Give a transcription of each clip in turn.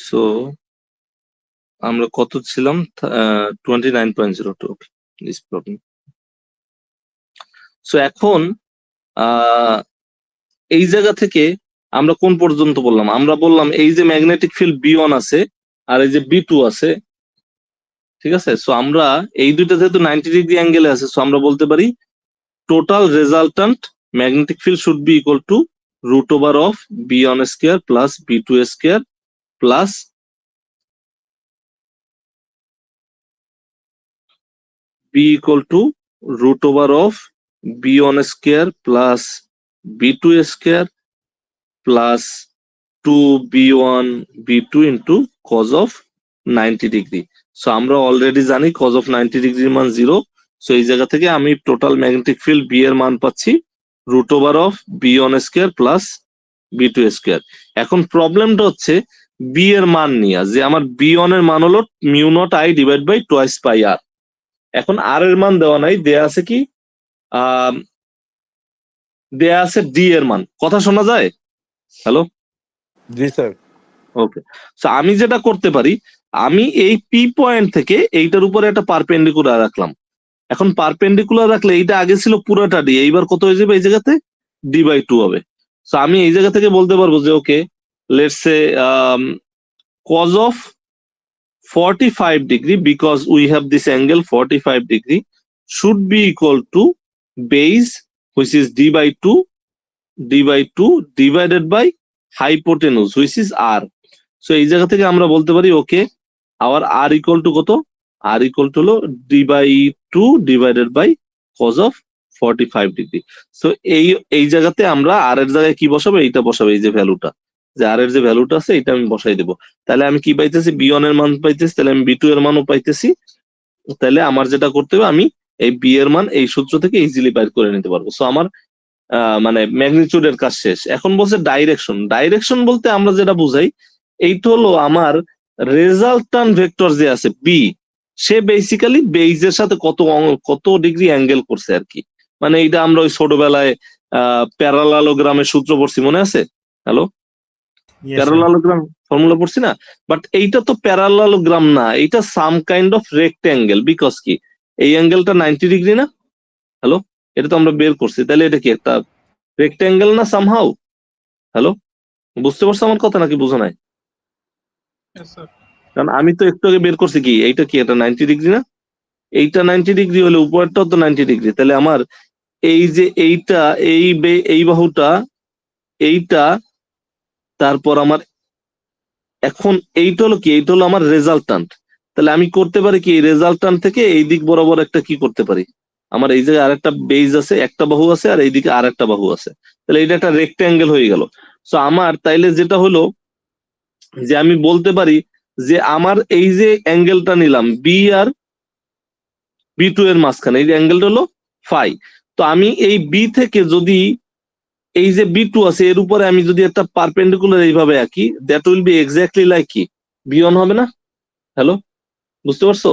So আমরা কত ছিলাম? 29.02. This problem. সো এখন এই জায়গা থেকে আমরা কোন পর্যন্ত বললাম? আমরা বললাম এই যে ম্যাগনেটিক ফিল্ড B1 আছে আর এই যে B2 আছে, ঠিক আছে? সো আমরা এই দুইটা যেহেতু 90 ডিগ্রি অ্যাঙ্গেলে আছে, সো আমরা বলতে পারি total resultant magnetic field should be equal to √of B1 square plus B2 square plus B equal to √of B1 square plus B2 square plus 2B1 B2 into cos of 90 degree. So আমরা already জানি cos of 90 ডিগ্রির মান 0। So এই জায়গা থেকে আমি total magnetic field B এর মান পাচ্ছি √of B1 square plus B2 square. এখন প্রবলেমটা হচ্ছে B এর মান নিয়ে, যে আমার B1 এর মান হলো μ0I divide by 2 pi R। এখন R এর মান দেওয়া নাই, দেয়া আছে কি? দেয়া আছে D এর মান। কথা শোনা যায়? হ্যালো? জি স্যার। ওকে, সো আমি যেটা করতে পারি, আমি এই পি পয়েন্ট থেকে এইটার উপরে একটা পারপেন্ডিকুলার রাখলাম। এখন পারপেন্ডিকুলার রাখলে এইটা আগে ছিল পুরোটা ডি, এইবার কত হয়ে যাবে? এই জায়গাতে D/2 হবে। সো আমি এই জায়গা থেকে বলতে পারবো যে ওকে, let's say cos of 45 degree, because we have this angle 45 degree, should be equal to base, which is D/2 divided by hypotenuse, which is R. So এই জায়গা থেকে আমরা বলতে পারি okay, our R equal to কত? R equal to হলো D/2 divided by cos of 45 degree. So এই জায়গাতে আমরা R এর জায়গায় কি বসাবো? এইটা বসাবো, এই যে ভ্যালুটা, যে R এর যে ভ্যালুটা আছে এটা আমি বসাই দেবো। তাহলে আমি কি পাইতেছি? B1 এর মান পাইতেছি, তাহলে আমি B2 এর মানও পাইতেছি। তাহলে আমার যেটা করতে হবে, আমি এই B এর মান এই সূত্র থেকে ইজিলি বাইর করে নিতে পারবো। সো আমার মানে ম্যাগনিটিউডের কাজ শেষ। এখন বলছে ডাইরেকশন। ডাইরেকশন বলতে আমরা যেটা বুঝাই, এইটা হলো আমার রেজাল্টান্ট ভেক্টর যে আছে বি, সে বেসিক্যালি বেইজের সাথে কত ডিগ্রি অ্যাঙ্গেল করছে আর কি। মানে এইটা আমরা ওই ছোটবেলায় প্যারালালোগ্রামের সূত্র পড়ছি, মনে আছে? হ্যালো, প্যারালালোগ্রাম ফর্মুলা পড়ছি না? বাট এইটা তো প্যারালালোগ্রাম না, এইটা some kind of rectangle. Because কি, এই অ্যাঙ্গেলটা 90 ডিগ্রি না? হ্যালো, এটা তো আমরা বের করছি, তাহলে এটা কি একটা রেক্ট্যাঙ্গেল না সামহাউ? হ্যালো, বুঝতে পারছো আমার কথা নাকি বুঝো নাই? কারণ আমি তো একটু আগে বের করছি কি, এইটা কি এটা 90 ডিগ্রি না? এইটা 90 ডিগ্রি হলে উপরেরটাও তো 90 ডিগ্রি। তাহলে আমার এই যে এইটা, এই বাহুটা, এইটা, তারপর আমার এখন এইটা হলো কি, এইটা হলো আমার রেজাল্টান্ট। তাহলে আমি করতে পারি কি, এই রেজাল্টান্ট থেকে এই দিক বরাবর একটা কি করতে পারি, আমার এই জায়গায় আরেকটা বেজ আছে, একটা বাহু আছে, আর এইদিকে আর একটা বাহু আছে। তাহলে এটা একটা রেক্ট্যাঙ্গেল হয়ে গেল। সো আমার তাইলে যেটা হলো যে আমি বলতে পারি যে আমার এই যে অ্যাঙ্গেলটা নিলাম বি আর B2 এর মাঝখানে, এই যে অ্যাঙ্গেলটা হলো ফাই। তো আমি এই বি থেকে যদি এই যে B2 আছে এর উপরে আমি যদি একটা পারপেন্ডিকুলার এইভাবে আঁকি, that will be exactly like কি B1, হবে না? হ্যালো, বুঝতে পারছো?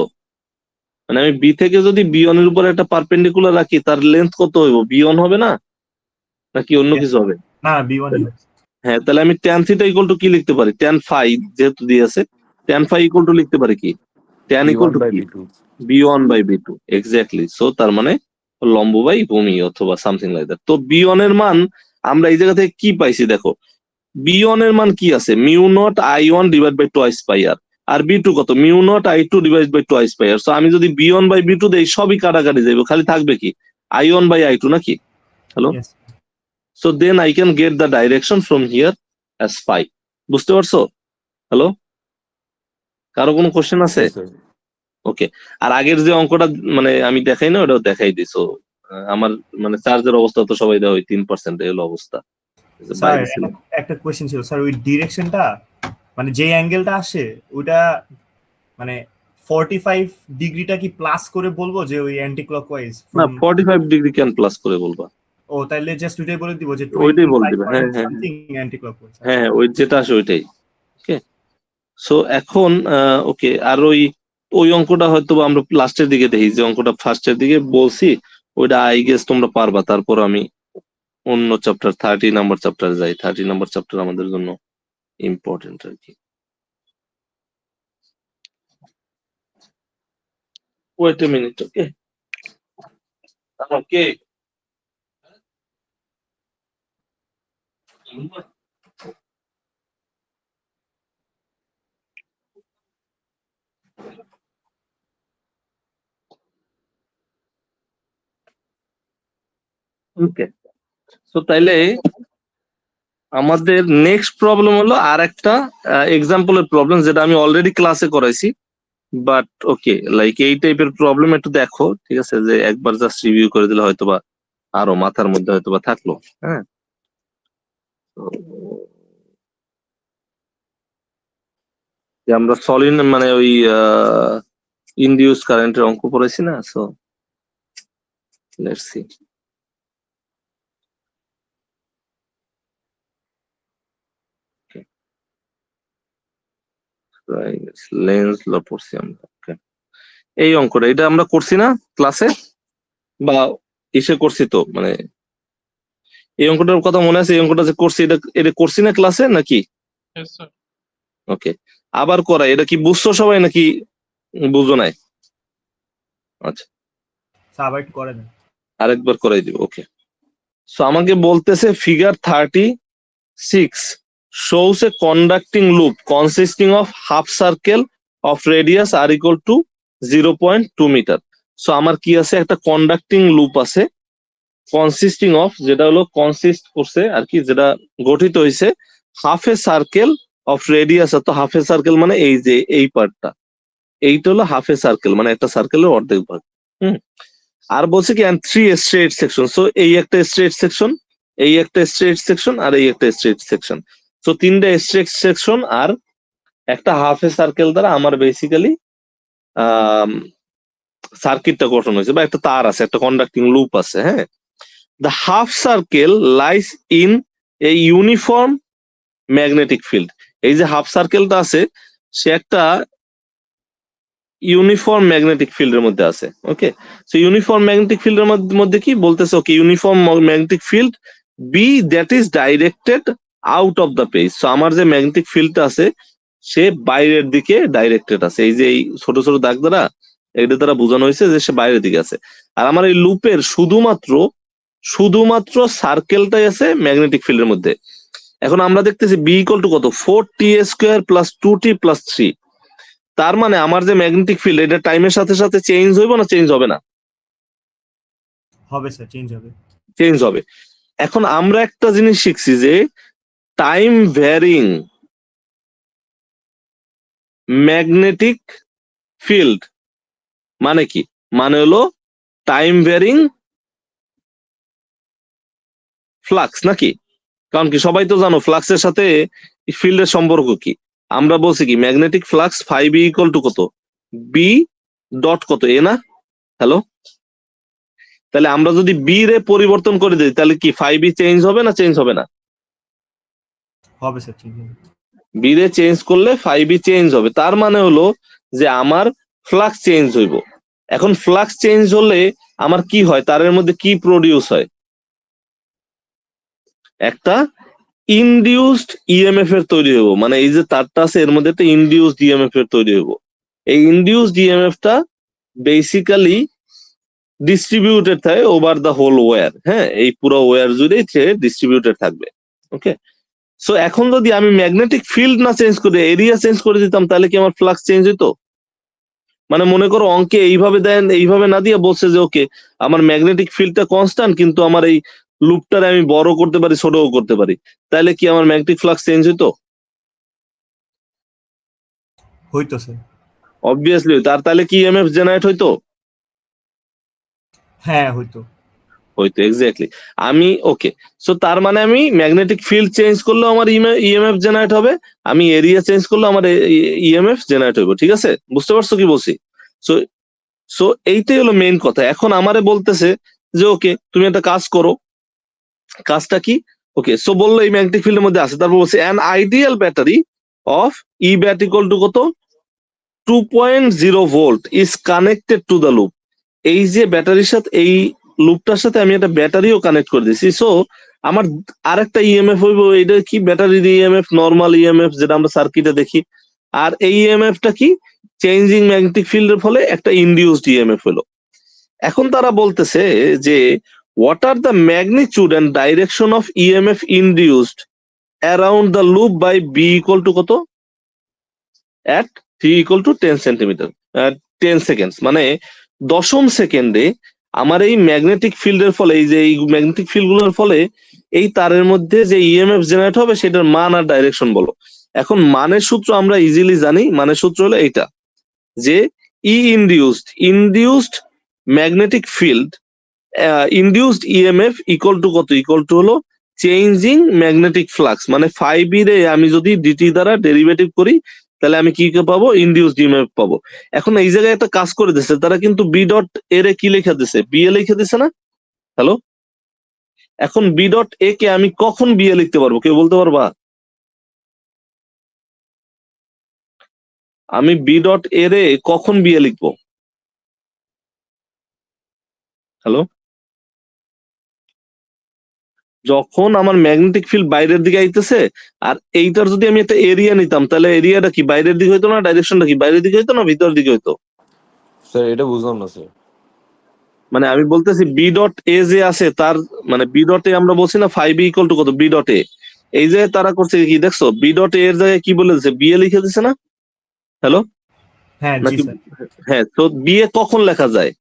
মানে আমি বি থেকে যদি B1 এর উপরে একটা পারপেন্ডিকুলার রাখি, তার লেন্থ কত হইব? B1 হবে না? নাকি অন্য কিছু হবে? না, B1। হ্যাঁ, তাহলে আমি tan থিটা ইকুয়াল টু কি লিখতে পারি? tan phi যেহেতু দিয়ে আছে, tan phi ইকুয়াল টু লিখতে পারি কি, tan ইকুয়াল টু কি B1/B2, এক্স্যাক্টলি। সো তার মানে লম্ব বাই ভূমি অথবা সামথিং লাইক দ্যাট। তো B1 এর মান আমরা এই জায়গা থেকে কি পাইছি দেখো, B1 এর মান কি আছে? μ0I1 divide by 2 pi R, R B2 কত? μ0I2 divide by 2 pi R. So আমি যদি B1/B2 দেই, সবই কাটাকাটি যাবে, খালি থাকবে কি I1/I2 নাকি? Hello, so then I can get the direction from here as phi। বুঝতে পারছো? হ্যালো, কারো কোনো কোশ্চেন আছে? ওকে, আর আগের যে অঙ্কটা মানে আমি দেখাই না, ওটাও দেখাই দিছো। আমার মানে চার্জের অবস্থা তো সবাই দেওয়া, ওই 3% এর অবস্থা। স্যার একটা কোশ্চেন ছিল স্যার, ওই ডিরেকশনটা মানে যে অ্যাঙ্গেলটা আসে ওটা মানে 45 ডিগ্রিটা কি প্লাস করে বলবো যে ওই অ্যান্টি ক্লকওয়াইজ? না, 45 ডিগ্রি কেন প্লাস করে বলবা? ও তাহলে জাস্ট ওইটাই বলে দিব যে ওইটাই বলে দিবে। হ্যাঁ হ্যাঁ সামথিং অ্যান্টি ক্লকওয়াইজ। হ্যাঁ, ওই যেটা আসে ওইটাই। ওকে, সো এখন ওকে, আর ওই অঙ্কটা হয়তো আমরা লাস্টের দিকে দেখি, যে অঙ্কটা ফার্স্টের দিকে বলছি ওইটা আই গেস তোমরা পারবা। তারপর আমি অন্য চ্যাপ্টার 30 নাম্বার চ্যাপ্টারে যাই। 30 নাম্বার চ্যাপ্টার আমাদের জন্য ইম্পর্টেন্ট আর কি। Wait a minute, okay? Okay. ওকে, তো তাইলে আমাদের নেক্সট প্রবলেম হলো আর একটা এক্সাম্পলের প্রবলেম, যেটা আমি অলরেডি ক্লাসে করাইছি, বাট ওকে, লাইক এই টাইপের প্রবলেম একটু দেখো, ঠিক আছে, যে একবার জাস্ট রিভিউ করে দিলে হয়তোবা আরো মাথার মধ্যে হয়তোবা থাকলো। হ্যাঁ, তো যে আমরা সলিড মানে ওই ইনডিউস কারেন্টের অঙ্ক পড়েছি না, সো লেটস সি। লেন্স ল পড়ছি আমরা। Okay. এই অঙ্কটা এটা আমরা করছি না ক্লাসে, বা ইসে করছি তো, মানে এই অঙ্কটার কথা মনে আছে? এই অঙ্কটা যে করছি, এটা এটা করছি না ক্লাসে নাকি? ওকে, আবার করা, এটা কি বুঝছো সবাই নাকি বুঝো নাই? আচ্ছা, আবার একটু করে দেন। আরেকবার করাই দিব। ওকে, সো আমাকে বলতেছে figure 36 shows a conducting loop consisting of half circle of radius r equal to 0.2 meter. So আমার কি আছে, একটা কন্ডাক্টিং লুপ আছে কনসিস্টিং অফ, যেটা হলো কনসিস্ট করছে আর কি, যেটা গঠিত হয়েছে half A circle of radius. তো হাফ এ সার্কেল মানে এই যে এই পার্টটা, এইটা হলো হাফ এ সার্কেল, মানে একটা সার্কেলের অর্ধেক ভাগ। আর বলছে কি, and 3 স্ট্রেট সেকশন। সো এই একটা স্ট্রেট সেকশন, এই একটা স্ট্রেট সেকশন, আর এই একটা স্ট্রেট সেকশন। সো 3টা স্ট্রেট সেকশন আর একটা হাফ এ সার্কেল দ্বারা আমার বেসিক্যালি সার্কিটটা গঠন হয়েছে, বা একটা তার আছে, একটা কন্ডাক্টিং লুপ আছে। হ্যাঁ, the half circle lies in a uniform magnetic field. এই যে হাফ সার্কেলটা আছে, সে একটা ইউনিফর্ম ম্যাগনেটিক ফিল্ডের মধ্যে আছে। ওকে, সো ইউনিফর্ম ম্যাগনেটিক ফিল্ডের মধ্যে কি বলতেছে, okay, uniform magnetic field B that is directed out of the page. So আমার যে ম্যাগনেটিক ফিল্ডটা আছে, সে বাইরের দিকে ডাইরেক্টেড আছে। এই যে এই ছোট ছোট দাগ দ্বারা, এটা দ্বারা বোঝানো হয়েছে যে সে বাইরের দিকে আছে। আর আমার এই লুপের শুধুমাত্র সার্কেলটাই আছে ম্যাগনেটিক ফিল্ডের মধ্যে। এখন আমরা দেখতেছি বি ইকুয়াল টু কত, 4t² প্লাস 2t প্লাস 3। তার মানে আমার যে ম্যাগনেটিক ফিল্ড, এটা টাইমের সাথে সাথে চেঞ্জ হইব না চেঞ্জ হবে না? হবে স্যার, চেঞ্জ হবে। চেঞ্জ হবে। এখন আমরা একটা জিনিস শিখছি যে টাইম ভ্যারিং ম্যাগনেটিক ফিল্ড মানে কি, মানে হলো টাইম ভ্যারিং ফ্লাক্স নাকি? কারণ কি, সবাই তো জানো ফ্লাক্সের সাথে ফিল্ডের সম্পর্ক কি। আমরা বলছি কি, magnetic flux phi B equal to কত, বি ডট কত, এ না? হ্যালো, তাহলে আমরা যদি বি রে পরিবর্তন করে দিই, তাহলে কি ফাই বি চেঞ্জ হবে না চেঞ্জ হবে না? হবে স্যার, চেঞ্জ হবে। বি রে চেঞ্জ করলে ফাই বি চেঞ্জ হবে। তার মানে হলো যে আমার ফ্লাক্স চেঞ্জ হইব। এখন ফ্লাক্স চেঞ্জ হলে আমার কি হয়, তারের মধ্যে কি প্রডিউস হয়? একটা ইনডিউসড ইএমএফ এর তৈরি হইব। মানে এই যে তারটা আছে, এর মধ্যে একটা ইনডিউসড ইএমএফ এর তৈরি হইব। এই ইনডিউসড ইএমএফটা বেসিক্যালি ডিস্ট্রিবিউটেড থাকে ওভার দ্য হোল ওয়্যার। হ্যাঁ, এই পুরো ওয়্যার জুড়েই সে ডিস্ট্রিবিউটেড থাকবে। ওকে, সো এখন যদি আমি ম্যাগনেটিক ফিল্ড না চেঞ্জ করে এরিয়া চেঞ্জ করে দিতাম, তাহলে কি আমার ফ্লাক্স চেঞ্জ হইতো? মানে মনে করো অঙ্কে এইভাবে দেন, এইভাবে না দিয়ে বলছে যে ওকে, আমার ম্যাগনেটিক ফিল্ডটা কনস্ট্যান্ট, কিন্তু আমার এই লুপটারে আমি বড় করতে পারি, ছোটও করতে পারি, তাহলে কি আমার ম্যাগনেটিক ফ্লাক্স চেঞ্জ হইতো? হইতো স্যার। অবভিয়াসলি। তার তাহলে কি ইএমএফ জেনারেট হইতো? হ্যাঁ, হইতো। হইতো, এক্স্যাক্টলি। আমি ওকে, সো তার মানে আমি ম্যাগনেটিক ফিল্ড চেঞ্জ করলেও আমার ইএমএফ জেনারেট হবে, আমি এরিয়া চেঞ্জ করলেও আমার ইএমএফ জেনারেট হইব। ঠিক আছে, বুঝতে পারছো কি বলছি? সো সো এইটাই হলো মেইন কথা। এখন আমারে বলতেছে যে ওকে, তুমি একটা কাজ করো। কাজটা কি? ওকে, সো বললো এই ম্যাগনেটিক ফিল্ডের মধ্যে আছে। তারপর বলছে an ideal battery of E bat equal to কত, 2.0 volt is connected to the loop. এই যে ব্যাটারির সাথে, এই লুপটার সাথে আমি একটা ব্যাটারিও কানেক্ট করে দিয়েছি। সো আমার আরেকটা ইএমএফ হইব। এটা কি ব্যাটারির ইএমএফ, নর্মাল ইএমএফ যেটা আমরা সার্কিটে দেখি। আর এই ইএমএফটা কি, চেঞ্জিং ম্যাগনেটিক ফিল্ডের ফলে একটা ইনডিউসড ইএমএফ হলো। এখন তারা বলতেছে যে what are the magnitude and direction of EMF induced around the loop by B equal to কত, at T equal to 10 centimeter 10 seconds, মানে দশম সেকেন্ডে আমার এই ম্যাগনেটিক ফিল্ডের ফলে, এই যে এই ম্যাগনেটিক ফিল্ড গুলোর ফলে এই তারের মধ্যে যে ইএমএফ জেনারেট হবে সেটার মান আর ডাইরেকশন বলো। এখন মানের সূত্র আমরা ইজিলি জানি, মানের সূত্র হলো এইটা যে E induced magnetic field induced EMF equal to কত, ইকুয়াল টু হলো চেঞ্জিং ম্যাগনেটিক ফ্লাক্স, মানে 5e রে আমি যদি ডিটি দ্বারা ডেরিভেটিভ করি তাহলে আমি কি পাবো, ইনডিউসড ইএমএফ পাবো। এখন এই জায়গায় একটা কাজ করে দিচ্ছে তারা, কিন্তু বি ডট এ রে কি লেখা দিছে, বি এ লিখে দিছে না? হ্যালো, এখন বি ডট এ কে আমি কখন বি এ লিখতে পারবো, কেউ বলতে পারবা? আমি বি ডট এ রে কখন বি এ লিখবো? হ্যালো, যখন আমার ম্যাগনেটিক ফিল্ড বাইরের দিকে আইতেছে, আর এইটার যদি আমি একটা এরিয়া নিতাম তাহলে এরিয়াটা কি বাইরের দিকে হইতো না, ডাইরেকশনটা কি বাইরের দিকে হইতো না ভিতরের দিকে হইতো? স্যার এটা বুঝলাম না স্যার। মানে আমি বলতেছি বি ডট এ যে আছে তার, মানে বি ডট এ আমরা বলছি না 5e ইকুয়াল টু কত, বি ডট এ, এই যে তারা করছে কি দেখছো, বি ডট এ এর জায়গায় কি বলে দিচ্ছে, বি এ লিখে দিচ্ছে না? হ্যালো, হ্যাঁ জি নাকি? স্যার, হ্যাঁ, তো বি এ কখন লেখা যায়,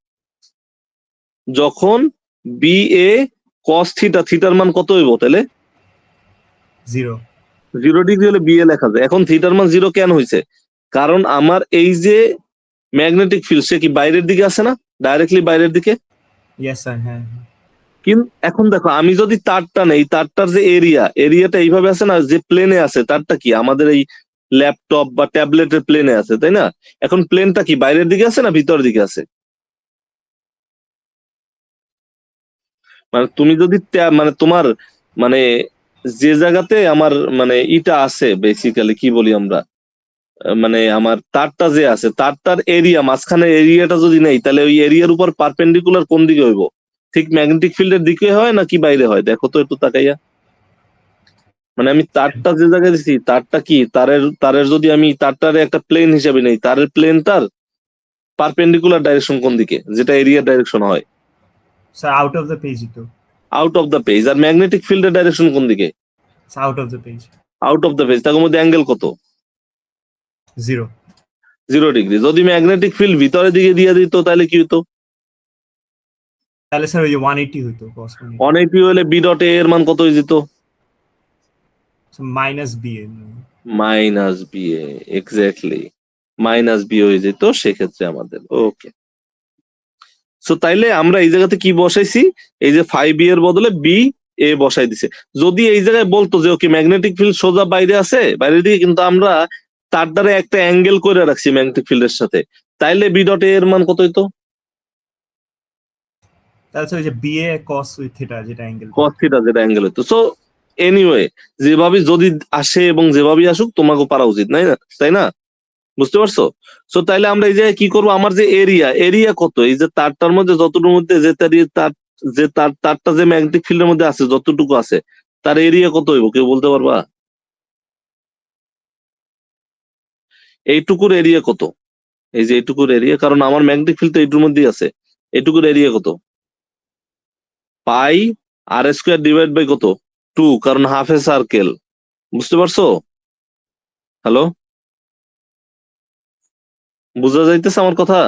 যখন বি এ কস থিটা, থিটার মান কত হইব তাহলে 0। 0 ডিগ্রি হলে বি এ লেখা যায়। এখন থিটার মান 0 কেন হয়েছে, কারণ আমার এই যে ম্যাগনেটিক ফিল্ড সে কি বাইরের দিকে আছে না, ডাইরেক্টলি বাইরের দিকে। ইয়েস স্যার, হ্যাঁ কিন্তু এখন দেখো আমি যদি তারটা নেই, তারটার যে এরিয়াটা এইভাবে আছে না, যে প্লেনে আছে তারটা কি আমাদের এই ল্যাপটপ বা ট্যাবলেটের প্লেনে আছে, তাই না? এখন প্লেনটা কি বাইরের দিকে আছে না ভিতরের দিকে আছে? মানে তুমি যদি মানে তোমার মানে যে জায়গাতে আমার মানে ইটা আছে, বেসিক্যালি কি বলি আমরা, মানে আমার তারটা যে আছে তারটার এরিয়া, মাঝখানে এরিয়াটা যদি নেই তাহলে ওই এরিয়ার উপর পারপেন্ডিকুলার কোন দিকে হইব, ঠিক ম্যাগনেটিক ফিল্ডের দিকে হয় নাকি বাইরে হয়, দেখো তো একটু তাকাইয়া। মানে আমি তারটা যে জায়গায় দিছি তারটা কি, তারের যদি আমি তারটারে একটা প্লেন হিসেবে নেই, তারের প্লেনটার পারপেন্ডিকুলার ডাইরেকশন কোন দিকে, যেটা এরিয়ার ডাইরেকশন হয়, sir, out of the page তো, আউট অফ দ্য পেজ। আর ম্যাগনেটিক ফিল্ডের ডাইরেকশন কোন দিকে, out of the page, out of the page. তার মধ্যে অ্যাঙ্গেল কত, 0। 0 ডিগ্রি। যদি ম্যাগনেটিক ফিল্ড ভিতরের দিকে দিয়ে দিত তাহলে কি হতো, তাহলে স্যার ওই যে 180 হইতো, cos 180 180 হলে বি ডট এ এর মান কত হয়ে যেত, minus B A. Minus B A, exactly minus B হয়ে যেত সেক্ষেত্রে আমাদের। ওকে, সো তাইলে আমরা এই জায়গাতে কি বসাইছি, এই যে 5e এর বদলে বি এ বসাই দিছে। যদি এই জায়গায় বলতো যে ওকে ম্যাগনেটিক ফিল্ড সোজা বাইরে আছে, বাইরের দিকে, কিন্তু আমরা তার দ্বারা একটা অ্যাঙ্গেল করে রাখছি ম্যাগনেটিক ফিল্ডের সাথে, তাইলে বি ডট এ এর মান কত হইতো, তাহলে স্যার ওই যে B A cos with theta যেটা অ্যাঙ্গেল, কস থিটা যেটা অ্যাঙ্গেল হইতো। সো এনিওয়ে, যেভাবে যদি আসে এবং যেভাবেই আসুক তোমাকে পারা উচিত নাই না, তাই না? বুঝতে পারছো? সো তাইলে আমরা এই জায়গায় কি করবো, আমার যে এরিয়া কত, এই যে তারটার মধ্যে যতটুকুর মধ্যে যে তারটা যে ম্যাগনেটিক ফিল্ডের মধ্যে আছে যতটুকু আছে তার এরিয়া কত হইব, কেউ বলতে পারবা? এইটুকুর এরিয়া কত, এই যে এইটুকুর এরিয়া, কারণ আমার ম্যাগনেটিক ফিল্ড তো এইটুকুর মধ্যেই আছে, এইটুকুর এরিয়া কত, পাই আর স্কোয়ার ডিভাইড বাই কত, 2, কারণ হাফ এ সার্কেল। বুঝতে পারছো? হ্যালো, বুঝা যাইতেছে আমার কথা?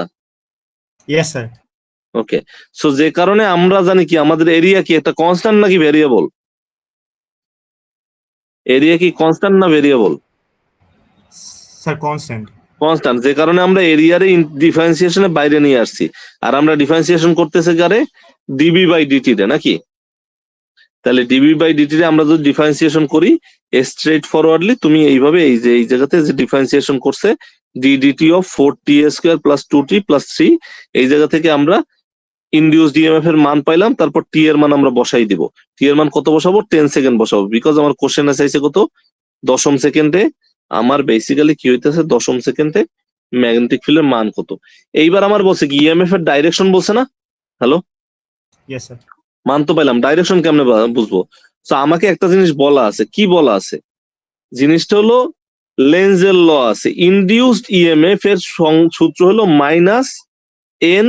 Yes sir. ওকে, সো যে কারণে আমরা জানি কি আমাদের এরিয়া কি একটা কনস্ট্যান্ট নাকি ভেরিয়েবল, এরিয়া কি কনস্ট্যান্ট না ভেরিয়েবল? Sir constant. কনস্ট্যান্ট, যে কারণে আমরা এরিয়ারে ডিফারেন্সিয়েশনের বাইরে নিয়ে আসছি, আর আমরা ডিফারেন্সিয়েশন করতেছি কারে, ডিবি বাই ডিটি রে নাকি? তাহলে ডিবি বাই ডিটি রে আমরা যদি ডিফারেন্সিয়েশন করি স্ট্রেট ফরওয়ার্ডলি, তুমি এইভাবে এই যে এই জায়গাতে যে ডিফারেন্সিয়েশন করছে d dt of 4t square plus 2t plus 3, এই জায়গা থেকে আমরা ইনডিউসড ইএমএফ এর মান পাইলাম, তারপর টি এর মান আমরা বসাই দিব। টি এর মান কত বসাবো, 10 সেকেন্ড বসাবো, বিকজ আমার কোশ্চেনে চাইছে কত, দশম সেকেন্ডে আমার বেসিক্যালি কি হইতেছে, দশম সেকেন্ডে ম্যাগনেটিক ফিল্ডের মান কত। এইবার আমার বলছে কি ইএমএফ এর ডাইরেকশন বলছে না, হ্যালো, ইয়েস স্যার। মান তো পাইলাম, ডাইরেকশন কেমনে বুঝবো? তো আমাকে একটা জিনিস বলা আছে, কি বলা আছে, জিনিসটা হলো লেন্জের ল আছে, ইনডিউসড ইএমএফ এর সূত্র হলো minus N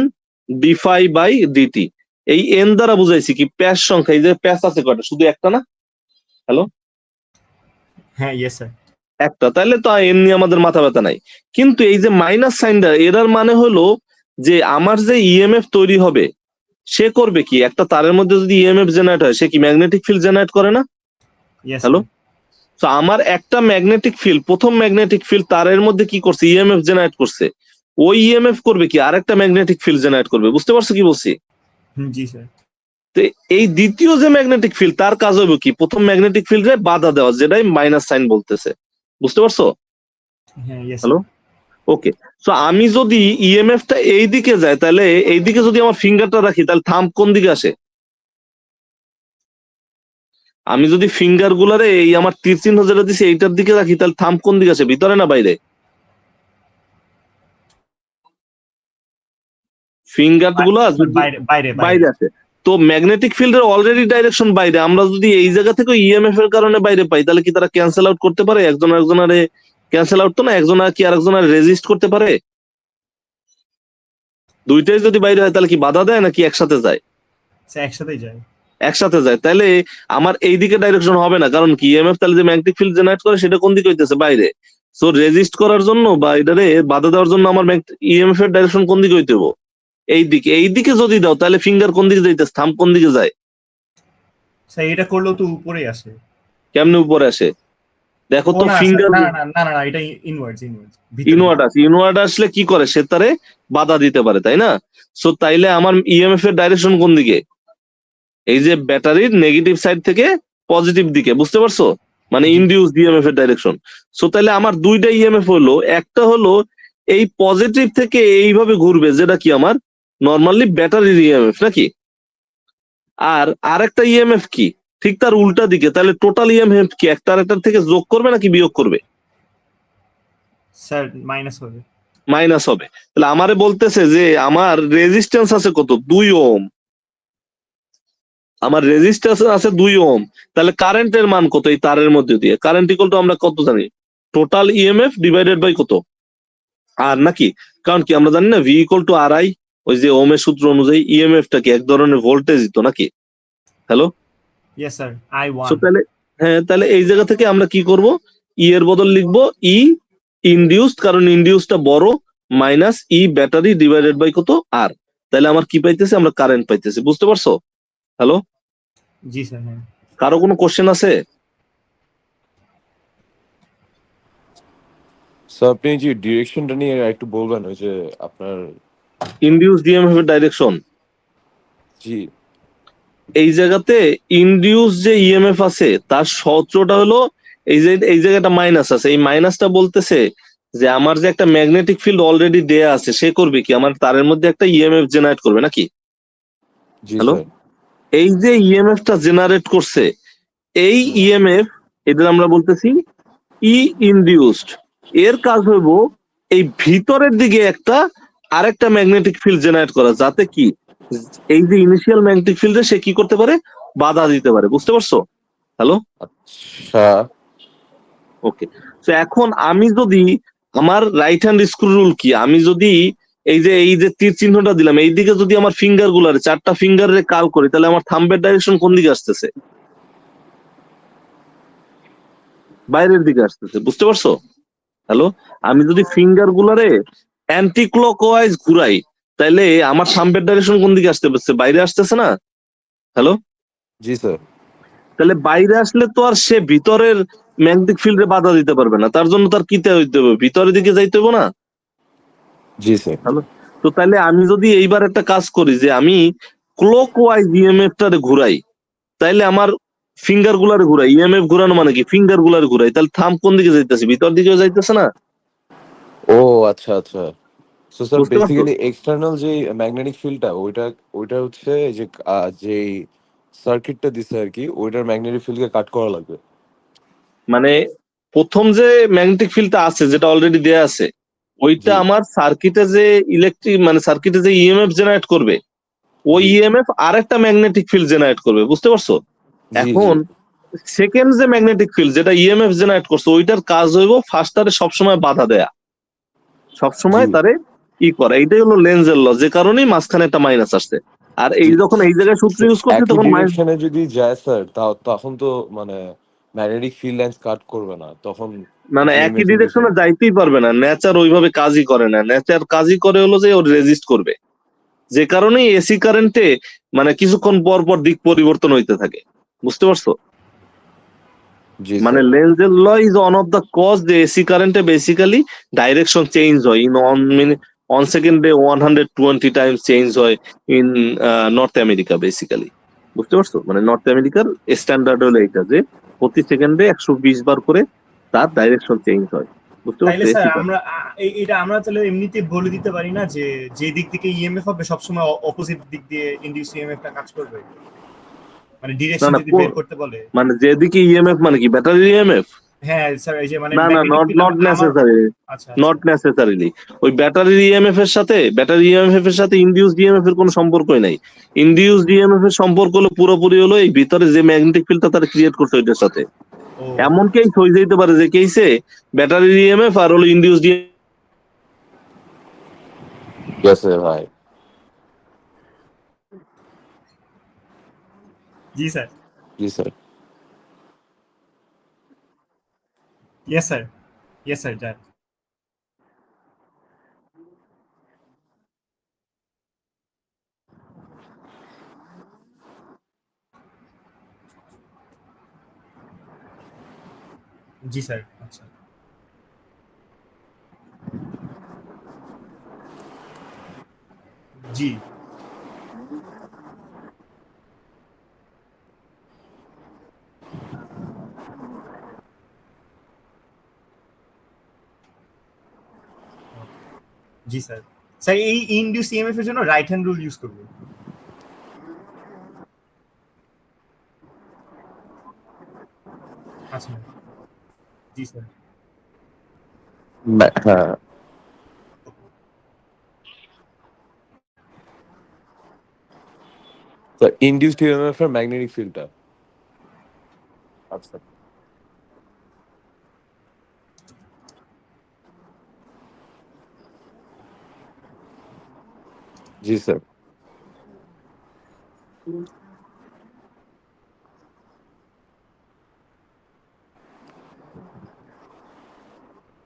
d phi by dt. এই এন দ্বারা বুঝাইছি কি প্যাচ সংখ্যা, এই যে প্যাচ আছে কয়টা, শুধু একটা না? হ্যালো, হ্যাঁ ইয়েস স্যার। একটা, তাহলে তো এন নিয়ে আমাদের মাথা ব্যথা নাই। কিন্তু এই যে মাইনাস সাইনটা, এরার মানে হলো যে আমার যে ইএমএফ তৈরি হবে সে করবে কি, একটা তারের মধ্যে যদি ইএমএফ জেনারেট হয় সে কি ম্যাগনেটিক ফিল্ড জেনারেট করে না? ইয়েস হ্যালো, তো আমার একটা ম্যাগনেটিক ফিল্ড, প্রথম ম্যাগনেটিক ফিল্ড তারের মধ্যে কি করছে, ইএমএফ জেনারেট করছে। ওই ইএমএফ করবে কি আরেকটা ম্যাগনেটিক ফিল্ড জেনারেট করবে। বুঝতে পারছো কি বলছি? জি স্যার। তো এই দ্বিতীয় যে ম্যাগনেটিক ফিল্ড তার কাজ হবে কি, প্রথম ম্যাগনেটিক ফিল্ডে বাধা দেওয়া, যেটাই মাইনাস সাইন বলতেছে। বুঝতে পারছো? হ্যাঁ ইয়েস। হ্যালো, ওকে। সো আমি যদি ইএমএফটা এই দিকে যায়, তাহলে এই দিকে যদি আমার ফিঙ্গারটা রাখি, তাহলে থাম্ব কোন দিকে আসে? আমি যদি ফিঙ্গার গুলারে এই আমার তীর চিহ্ন যেটা দিছে এইটার দিকে রাখি, তাহলে থাম্ব কোন দিকে আসে, ভিতরে না বাইরে? ফিঙ্গার গুলা বাইরে বাইরে বাইরে আছে। তো ম্যাগনেটিক ফিল্ডের অলরেডি ডাইরেকশন বাইরে, আমরা যদি এই জায়গা থেকে ইএমএফ এর কারণে বাইরে পাই, তাহলে কি তারা ক্যান্সেল আউট করতে পারে? একজন আরেকজনারে ক্যান্সেল আউট তো না, একজন আর কি আরেকজনের রেজিস্ট করতে পারে? দুইটাই যদি বাইরে হয় তাহলে কি বাধা দেয় নাকি একসাথে যায়? স্যার একসাথেই যায়। একসাথে যায়। তাহলে আমার এই দিকে ডাইরেকশন হবে না, কারণ কি ইএমএফ তাহলে যে ম্যাগনেটিক ফিল্ড জেনারেট করে সেটা কোন দিকে হইতেছে, বাইরে। সো রেজিস্ট করার জন্য বা এটারে বাধা দেওয়ার জন্য আমার ইএমএফ এর ডাইরেকশন কোন দিকে হইতে হবে? এই দিকে। এই দিকে যদি দাও তাহলে ফিঙ্গার কোন দিকে যাইতেছে, থাম্ব কোন দিকে যায়? স্যার এটা করলেও তো উপরেই আসে। কেমনে উপরে আসে দেখো তো, না ফিঙ্গার না না না না, এটা ইনওয়ার্ডস ইনওয়ার্ড আসলে কি করে, সে তারে বাধা দিতে পারে, তাই না? সো তাইলে আমার ইএমএফ এর ডাইরেকশন কোন দিকে? এই যে ব্যাটারির নেগেটিভ সাইড থেকে পজিটিভ দিকে। বুঝতে পারছো? মানে ইনডিউস ইএমএফ এর ডাইরেকশন। সো তাহলে আমার দুইটা ইএমএফ হলো, একটা হলো এই পজিটিভ থেকে এইভাবে ঘুরবে, যেটা কি আমার নর্মালি ব্যাটারির ইএমএফ নাকি, আর আরেকটা ইএমএফ কি ঠিক তার উল্টা দিকে। তাহলে টোটাল ইএমএফ কি একটা আরেকটার থেকে যোগ করবে নাকি বিয়োগ করবে? স্যার মাইনাস হবে। মাইনাস হবে। তাহলে আমারে বলতেছে যে আমার রেজিস্ট্যান্স আছে কত, 2 ওহম। আমার রেজিস্ট্যান্স আছে 2 ওহম। তাহলে কারেন্টের মান কত এই তারের মধ্যে দিয়ে? কারেন্ট ইকুয়াল টু আমরা কত জানি, টোটাল ইএমএফ ডিভাইডেড বাই কত, আর নাকি? কারণ কি আমরা জানি না V equal to R I, ওই যে ওহমের সূত্র অনুযায়ী ইএমএফটা কি এক ধরনের ভোল্টেজ তো নাকি? Hello, yes sir, I so 1। তাহলে হ্যাঁ, তাহলে এই জায়গা থেকে আমরা কি করব, ই এর বদল লিখবো ই ইনডিউসড, কারণ ইনডিউসটা বড়, minus E battery divided by কত আর। তাহলে আমার কি পাইতেছে, আমরা কারেন্ট পাইতেছি। বুঝতে পারছো? হ্যালো, জি স্যার। হ্যাঁ কারো কোনো কোশ্চেন আছে? স্যার আপনি যে ডিরেকশনটা নিয়ে একটু বলবেন, ওই যে আপনার ইনডিউস ইএমএফ এর ডাইরেকশন জি এই জায়গাতে, ইনডিউস যে ইএমএফ আছে তার সূত্রটা হলো এই যে এই জায়গাটা মাইনাস আছে, এই মাইনাসটা বলতেছে যে আমার যে একটা ম্যাগনেটিক ফিল্ড অলরেডি দেয়া আছে, সে করবে কি আমার তারের মধ্যে একটা ইএমএফ জেনারেট করবে নাকি? জি হ্যালো, স্যার এই যে ইএমএফটা জেনারেট করছে, এই ইএমএফ এদের আমরা বলতেছি ই ইনডিউসড। এর কাজ হইব এই ভিতরের দিকে একটা আরেকটা ম্যাগনেটিক ফিল্ড জেনারেট করা, যাতে কি এই যে ইনিশিয়াল ম্যাগনেটিক ফিল্ডে সে কি করতে পারে, বাধা দিতে পারে। বুঝতে পারছো? হ্যালো, আচ্ছা ওকে। তো এখন আমি যদি আমার রাইট হ্যান্ড স্ক্রু রুল কি, আমি যদি এই যে তীর চিহ্নটা দিলাম, এই দিকে যদি আমার ফিঙ্গার গুলারে চারটা ফিঙ্গারে কাল করি, তাহলে আমার থাম্বের ডাইরেকশন কোন দিকে আসতেছে, বাইরের দিকে আসতেছে। বুঝতে পারছো? হ্যালো, আমি যদি ফিঙ্গার গুলারে অ্যান্টি ক্লকওয়াইজ ঘুরাই, তাহলে আমার থাম্বের ডাইরেকশন কোন দিকে আসতে পারছে, বাইরে আসতেছে না? হ্যালো, জি স্যার তাহলে বাইরে আসলে তো আর সে ভিতরের ম্যাগনেটিক ফিল্ডে বাধা দিতে পারবে না, তার জন্য তার কিতে হইতে হবে, ভিতরের দিকে যাইতে হবে না? জি স্যার হ্যালো, তো তাহলে আমি যদি এইবার একটা কাজ করি যে আমি ক্লকওয়াইজ ইএমএফটারে ঘুরাই, তাইলে আমার ফিঙ্গার গুলারে ঘুরাই, ইএমএফ ঘুরানো মানে কি ফিঙ্গার গুলারে ঘুরাই, তাহলে থাম্ব কোন দিকে যাইতেছে, ভিতর দিকে যাইতেছে না? ও আচ্ছা আচ্ছা সো স্যার বুঝতে পারছো? বেসিক্যালি এক্সটার্নাল যে ম্যাগনেটিক ফিল্ডটা ওইটা ওইটা হচ্ছে যে যে সার্কিটটা দিছে আর কি, ওইটার ম্যাগনেটিক ফিল্ডকে কাট করা লাগবে। মানে প্রথম যে ম্যাগনেটিক ফিল্ডটা আছে যেটা অলরেডি দেয়া আছে, ওইটা জি আমার সার্কিটে যে ইলেকট্রিক মানে সার্কিটে যে ইএমএফ জেনারেট করবে, ওই জি ইএমএফ আরেকটা ম্যাগনেটিক ফিল্ড জেনারেট করবে। বুঝতে পারছো? জি জি এখন সেকেন্ড যে ম্যাগনেটিক ফিল্ড যেটা ইএমএফ জেনারেট করছে ওইটার কাজ হইব ফার্স্টারে সবসময় বাধা দেয়া, সবসময় জি। তারে ই করা। এইটাই হলো লেন্সের ল, যে কারণেই মাঝখানে একটা মাইনাস আসছে। আর এই জি। যখন এই জায়গায় সূত্র ইউজ করছি একই তখন মাইনাস, ডিরেকশনে যদি যায় স্যার তখন তো মানে ম্যাগনেটিক ফিল্ড লাইন্স কাট করবে না, তখন মানে একই ইএমএফ ইন্ডিউস ডিরেকশনে হবে। যাইতেই পারবে না। নেচার ওইভাবে কাজই করে না, নেচার কাজই করে হলো যে ওর রেজিস্ট করবে, যে কারণে এসি কারেন্টে মানে কিছুক্ষণ পর পর দিক পরিবর্তন হইতে থাকে। বুঝতে পারছো? জি মানে স্যার। লেন্সের law is one of the cause যে এসি কারেন্টে বেসিক্যালি ডাইরেকশন চেঞ্জ হয় ইন ওয়ান মিনিট, 1 সেকেন্ডে 120 টাইমস চেঞ্জ হয় ইন নর্থ আমেরিকা বেসিক্যালি। বুঝতে পারছো? মানে নর্থ আমেরিকার স্ট্যান্ডার্ড হলো এইটা যে প্রতি সেকেন্ডে 120 বার করে তার ডাইরেকশন চেঞ্জ হয়। বুঝতে পারছো? তাইলে স্যার এসি কারেন্ট। আমরা এটা আমরা তাহলে এমনিতে বলে দিতে পারি না যে যে দিক থেকে ইএমএফ হবে সবসময় অপোজিট দিক দিয়ে ইনডিউস ইএমএফটা কাজ করবে, মানে না ডিরেকশন না যদি বের করতে বলে। মানে যেদিকে ইএমএফ মানে কি ব্যাটারি ইএমএফ? হ্যাঁ স্যার, এই যে মানে না না, ম্যাগনেটিক নট ফিল্ড নট আমার। নেসেসারি, আচ্ছা আচ্ছা। Not necessarily. ওই ব্যাটারির ইএমএফ এর সাথে, ব্যাটারি ইএমএফ এর সাথে ইনডিউস ইএমএফ এর কোনো সম্পর্কই নাই। ইনডিউস ইএমএফ এর সম্পর্ক হলো পুরোপুরি হলো এই ভিতরে যে ম্যাগনেটিক ফিল্ডটা তারা ক্রিয়েট করছে ওইটার সাথে। ও এমন কেস হয়ে যেতে পারে যে কেসে ব্যাটারির ইএমএফ আর হলো ইনডিউস গেছে ভাই। জি স্যার। জি sir. Yes sir. Yes sir যান। জি স্যার। আচ্ছা। জি জি স্যার। স্যার এই ইনডিউস ইএমএফ এর জন্য রাইট হ্যান্ড রুল ইউজ করব। আচ্ছা। জি স্যার। হ্যাঁ। তো ইনডিউসড ইএমএফ এর ম্যাগনেটিক ফিল্ডটা। আচ্ছা। জি স্যার।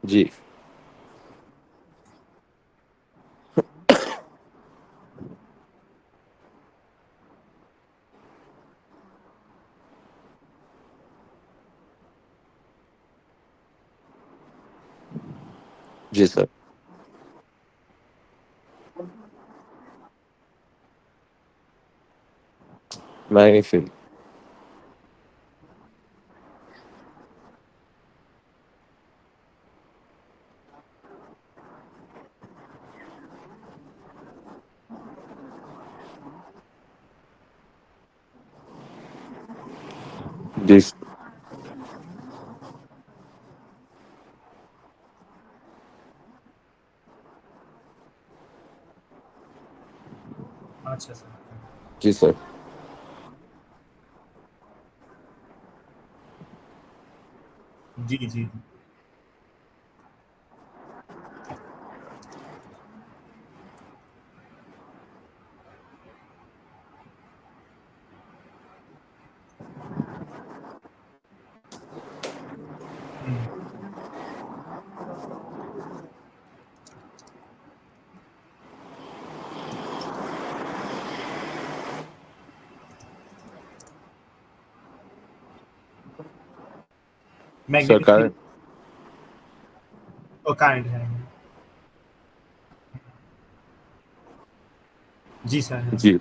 জি। জি স্যার। Magnetic field. জি। আচ্ছা স্যার। জি স্যার। জি জি। Sir magnetic field current. ও কারেন্ট, হ্যাঁ হ্যাঁ। জি স্যার। হ্যাঁ। জি।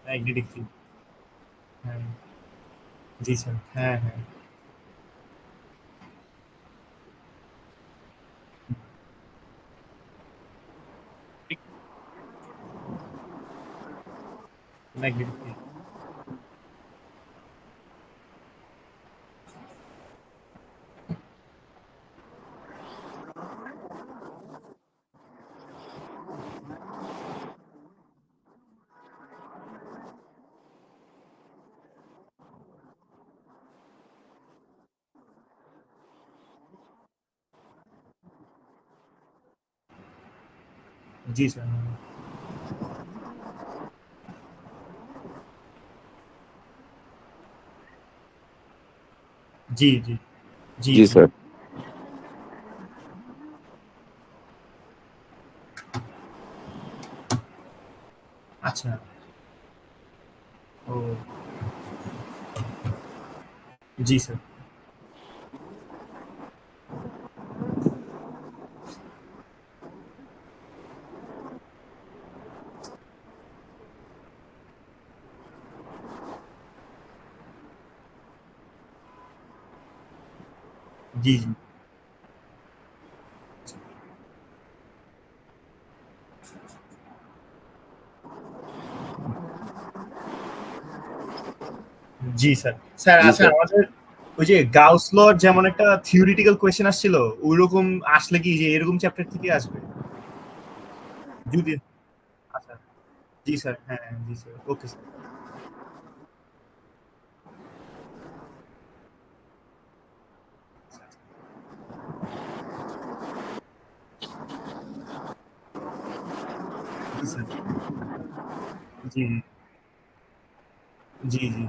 Magnetic field. হ্যাঁ। জি স্যার। হ্যাঁ হ্যাঁ। Magnetic field. জি স্যার। জি, জি, জি, জি জি। স্যার। আচ্ছা। ও জি স্যার। জি, জি। জি স্যার। স্যার জি আচ্ছা স্যার। আমাদের ওই যে গাউস লর যেমন একটা থিওরিটিক্যাল কোয়েশ্চেন আসছিল, ওইরকম আসলে কি যে এরকম চ্যাপ্টার থেকে আসবে? যদি আচ্ছা। জি স্যার, হ্যাঁ, জি স্যার। Okay sir. জি স্যার। জি, জি, জি।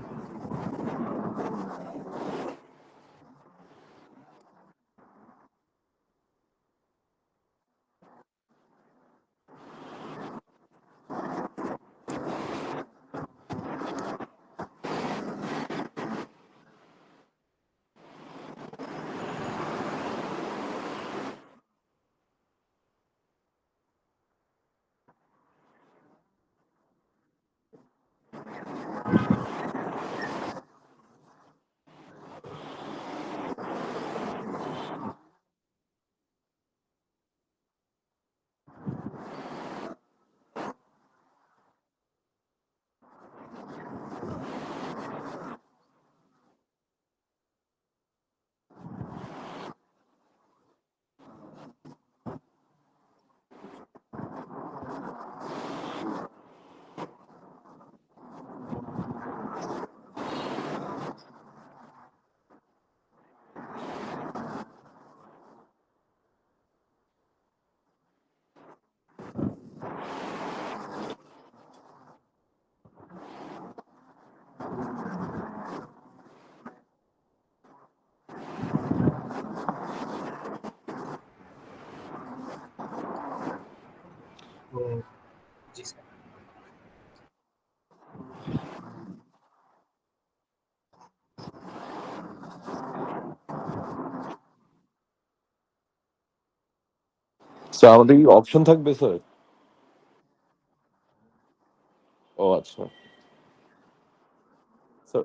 ও জি স্যার। স্যার আমাদের কি অপশন থাকবে স্যার? ও আচ্ছা। Sir,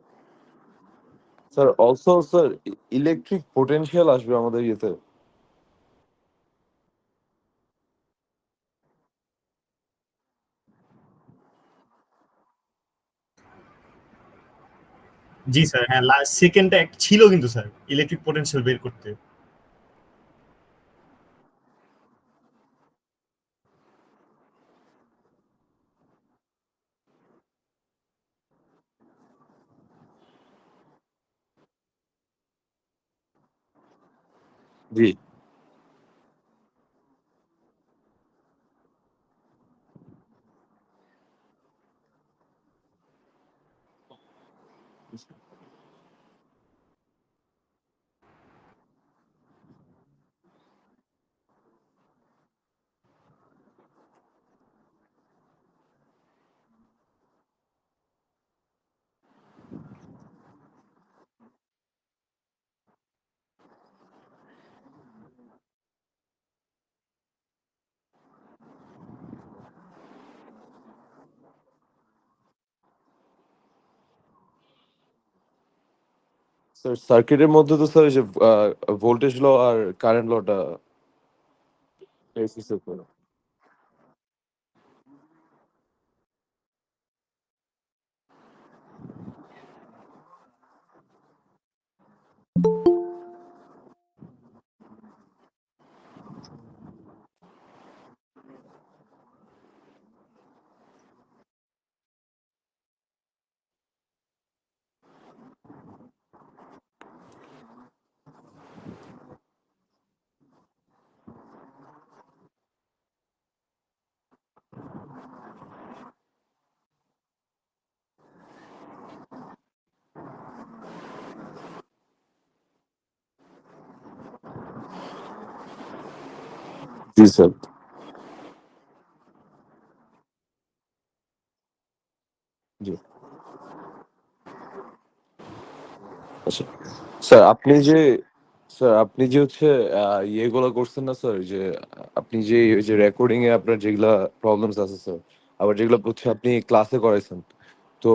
sir also sir electric potential আসবে আমাদের ইয়েতে। জি স্যার, হ্যাঁ, সেকেন্ডটা ছিল কিন্তু স্যার ইলেকট্রিক পোটেনশিয়াল বের করতে। জি স্যার, সার্কিটের মধ্যে তো স্যার এই যে ভোল্টেজ ল আর কারেন্ট লটা বেসিস এর উপর। জি স্যার। জি। আচ্ছা স্যার আপনি যে হচ্ছে ইয়েগুলো করছেন না স্যার, যে আপনি যে ওই যে রেকর্ডিং এ আপনার যেগুলা প্রবলেমস আছে স্যার, আবার যেগুলো হচ্ছে আপনি ক্লাসে করাইছেন, তো